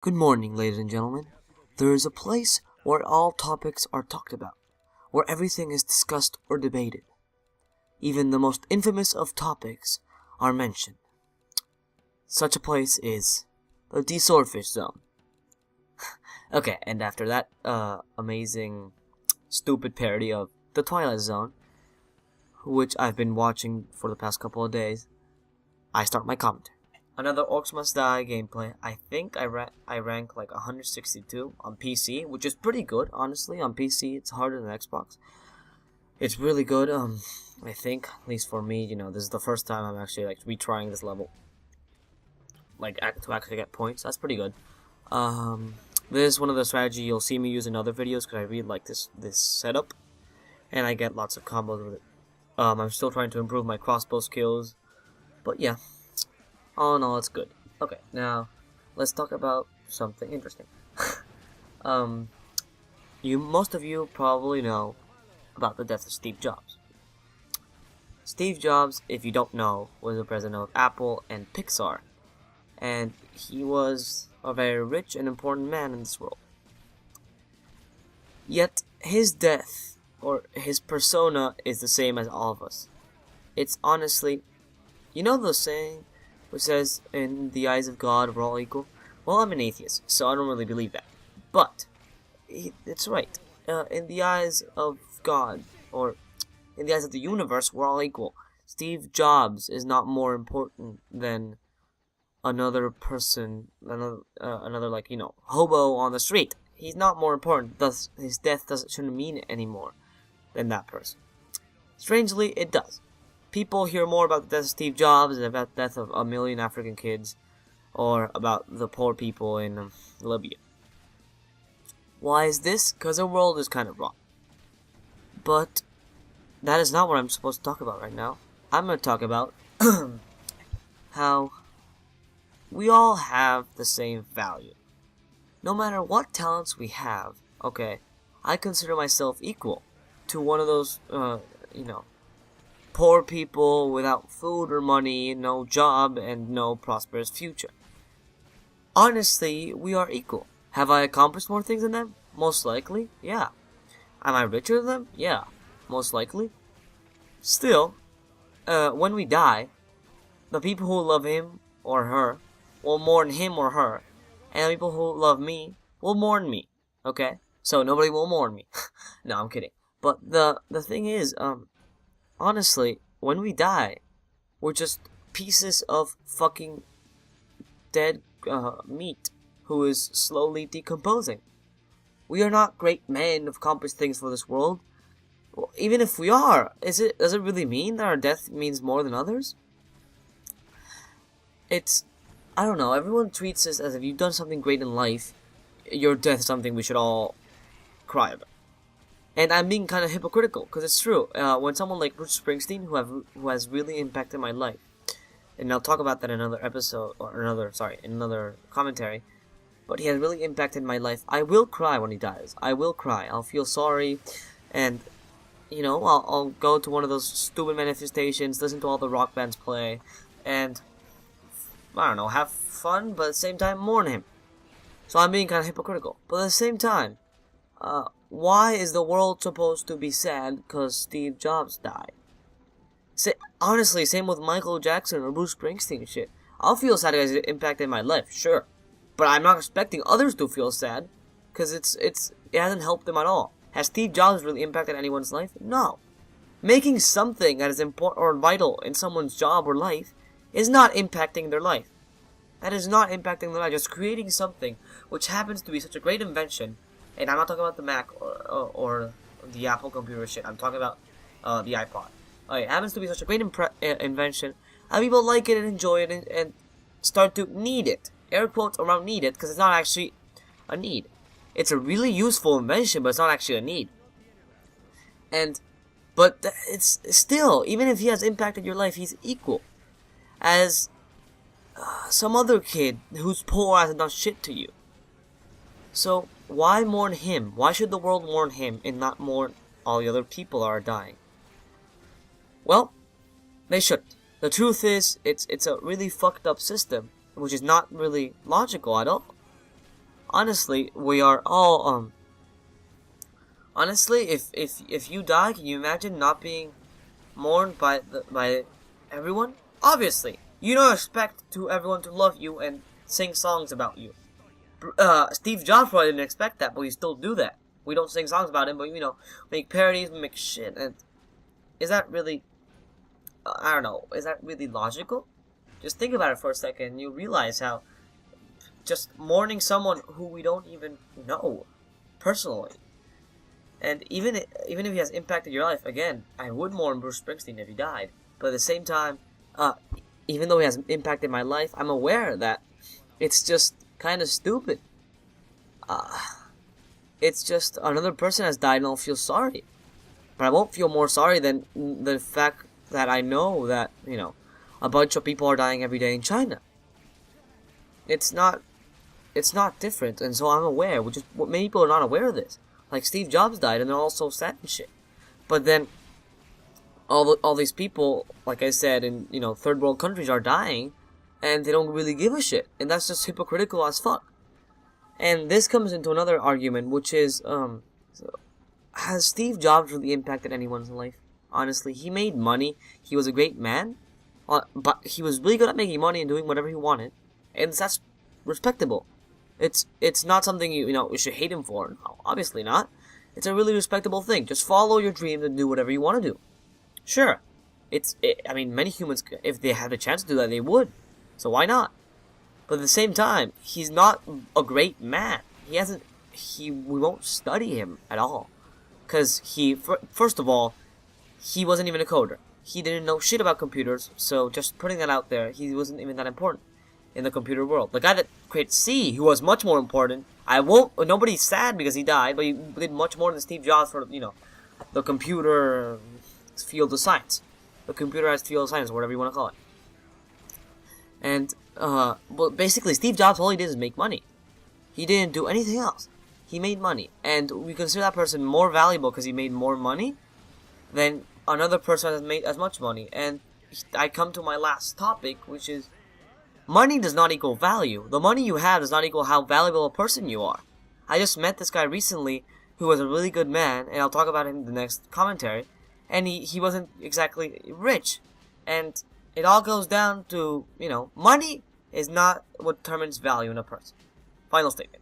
Good morning, ladies and gentlemen. There is a place where all topics are talked about, where everything is discussed or debated. Even the most infamous of topics are mentioned. Such a place is the D-Swordfish Zone. Okay, and after that amazing, stupid parody of the Twilight Zone, which I've been watching for the past couple of days, I start my commentary. Another Orcs Must Die gameplay. I think I rank like 162 on PC, which is pretty good, honestly. On PC, it's harder than Xbox. It's really good, I think, at least for me, this is the first time I'm actually, like, retrying this level. Like, to actually get points. That's pretty good. This is one of the strategy you'll see me use in other videos, because I really like this setup. And I get lots of combos with it. I'm still trying to improve my crossbow skills. But yeah. All in all, it's good. Okay, now let's talk about something interesting. Most of you probably know about the death of Steve Jobs. Steve Jobs, if you don't know, was the president of Apple and Pixar, and he was a very rich and important man in this world. Yet his death, or his persona, is the same as all of us. It's honestly, the saying which says, in the eyes of God, we're all equal? Well, I'm an atheist, so I don't really believe that. But, it's right. In the eyes of God, or in the eyes of the universe, we're all equal. Steve Jobs is not more important than another person, another hobo on the street. He's not more important, thus his death shouldn't mean any more than that person. Strangely, it does. People hear more about the death of Steve Jobs and about the death of a million African kids, or about the poor people in Libya. Why is this? Because the world is kind of wrong. But that is not what I'm supposed to talk about right now. I'm going to talk about how we all have the same value. No matter what talents we have, okay, I consider myself equal to one of those, poor people without food or money, no job, and no prosperous future. Honestly, we are equal. Have I accomplished more things than them? Most likely, yeah. Am I richer than them? Yeah, most likely. Still, when we die, the people who love him or her will mourn him or her, and the people who love me will mourn me, okay? So nobody will mourn me. No, I'm kidding. But the thing is, honestly, when we die, we're just pieces of fucking dead meat who is slowly decomposing. We are not great men who've accomplished things for this world. Well, even if we are, does it really mean that our death means more than others? I don't know, everyone treats this as if you've done something great in life, your death is something we should all cry about. And I'm being kind of hypocritical, because it's true. When someone like Bruce Springsteen, who has really impacted my life, and I'll talk about that in another episode, in another commentary, but he has really impacted my life, I will cry when he dies. I will cry. I'll feel sorry, and, I'll go to one of those stupid manifestations, listen to all the rock bands play, and, I don't know, have fun, but at the same time, mourn him. So I'm being kind of hypocritical. But at the same time, why is the world supposed to be sad because Steve Jobs died? Honestly, same with Michael Jackson or Bruce Springsteen shit. I'll feel sad because it impacted my life, sure. But I'm not expecting others to feel sad, because it hasn't helped them at all. Has Steve Jobs really impacted anyone's life? No. Making something that is important or vital in someone's job or life is not impacting their life. That is not impacting their life. Just creating something which happens to be such a great invention. And I'm not talking about the Mac or the Apple computer shit. I'm talking about the iPod. It happens to be such a great invention, and people like it and enjoy it and start to need it. Air quotes around need it, because it's not actually a need. It's a really useful invention, but it's not actually a need. But it's still, even if he has impacted your life, he's equal as some other kid who's poor hasn't done shit to you. So why mourn him? Why should the world mourn him and not mourn all the other people that are dying? Well, they shouldn't. The truth is, it's a really fucked up system, which is not really logical at all. honestly, we are all honestly, if you die, can you imagine not being mourned by everyone? Obviously, you don't expect to everyone to love you and sing songs about you. Steve Jobs probably didn't expect that, but we still do that. We don't sing songs about him, but make parodies, we make shit. And is that really? I don't know. Is that really logical? Just think about it for a second, and you realize how just mourning someone who we don't even know personally, and even if he has impacted your life, again, I would mourn Bruce Springsteen if he died. But at the same time, even though he has impacted my life, I'm aware that it's just kind of stupid. It's just another person has died, and I'll feel sorry. But I won't feel more sorry than the fact that I know that a bunch of people are dying every day in China. It's not different, and so I'm aware. Many people are not aware of this. Like Steve Jobs died, and they're all so sad and shit. But then all these people, like I said, in third world countries are dying, and they don't really give a shit, and that's just hypocritical as fuck. And this comes into another argument, which is, has Steve Jobs really impacted anyone's life? Honestly, he made money. He was a great man, but he was really good at making money and doing whatever he wanted, and that's respectable. It's not something you should hate him for. No, obviously not. It's a really respectable thing. Just follow your dreams and do whatever you want to do. Sure, I mean, many humans, if they had the chance to do that, they would. So why not? But at the same time, he's not a great man. We won't study him at all, because first of all, he wasn't even a coder. He didn't know shit about computers. So just putting that out there, he wasn't even that important in the computer world. The guy that created C, who was much more important, nobody's sad because he died, but he did much more than Steve Jobs for, the computer field of science. The computerized field of science, or whatever you want to call it. And, well, basically, Steve Jobs, all he did is make money. He didn't do anything else. He made money. And we consider that person more valuable because he made more money than another person that made as much money. And I come to my last topic, which is, money does not equal value. The money you have does not equal how valuable a person you are. I just met this guy recently who was a really good man, and I'll talk about him in the next commentary, and he wasn't exactly rich. And it all goes down to, money is not what determines value in a person. Final statement.